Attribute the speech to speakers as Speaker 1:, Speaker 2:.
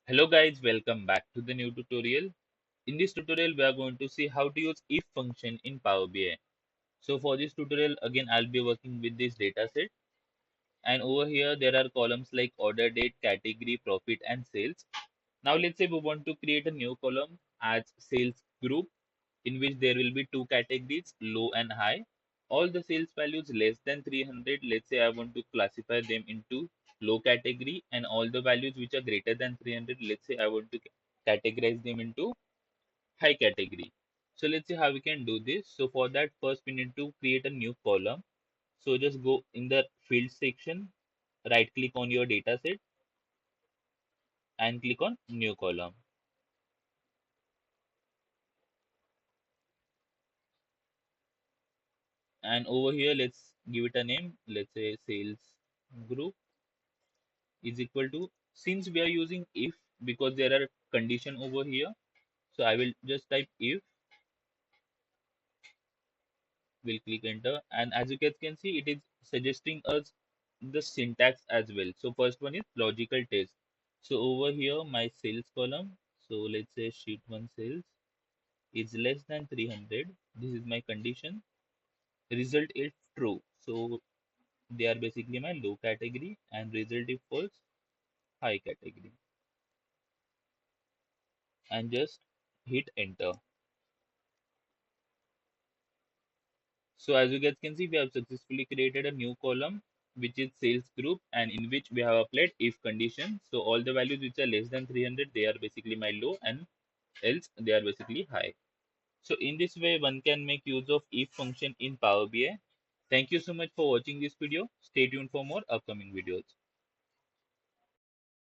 Speaker 1: Hello guys, welcome back to the new tutorial. In this tutorial, we are going to see how to use if function in Power BI. So for this tutorial, again, I'll be working with this data set. And over here, there are columns like order date, category, profit, and sales. Now let's say we want to create a new column as sales group in which there will be two categories, low and high. All the sales values less than 300, let's say I want to classify them into low category, and all the values which are greater than 300, let's say I want to categorize them into high category. So let's see how we can do this. So for that, first we need to create a new column. So just go in the field section, right click on your data set and click on new column. And over here, let's give it a name. Let's say sales group is equal to, since we are using if because there are condition over here, so I will just type if, will click enter, and as you guys can see, it is suggesting us the syntax as well. So first one is logical test. So over here my sales column, so let's say sheet 1 sales is less than 300. This is my condition. Result is true, so they are basically my low category, and result is false, high category, and just hit enter. So as you guys can see, we have successfully created a new column which is sales group, and in which we have applied if condition. So all the values which are less than 300, they are basically my low, and else they are basically high. So in this way, one can make use of if function in Power BI. Thank you so much for watching this video. Stay tuned for more upcoming videos.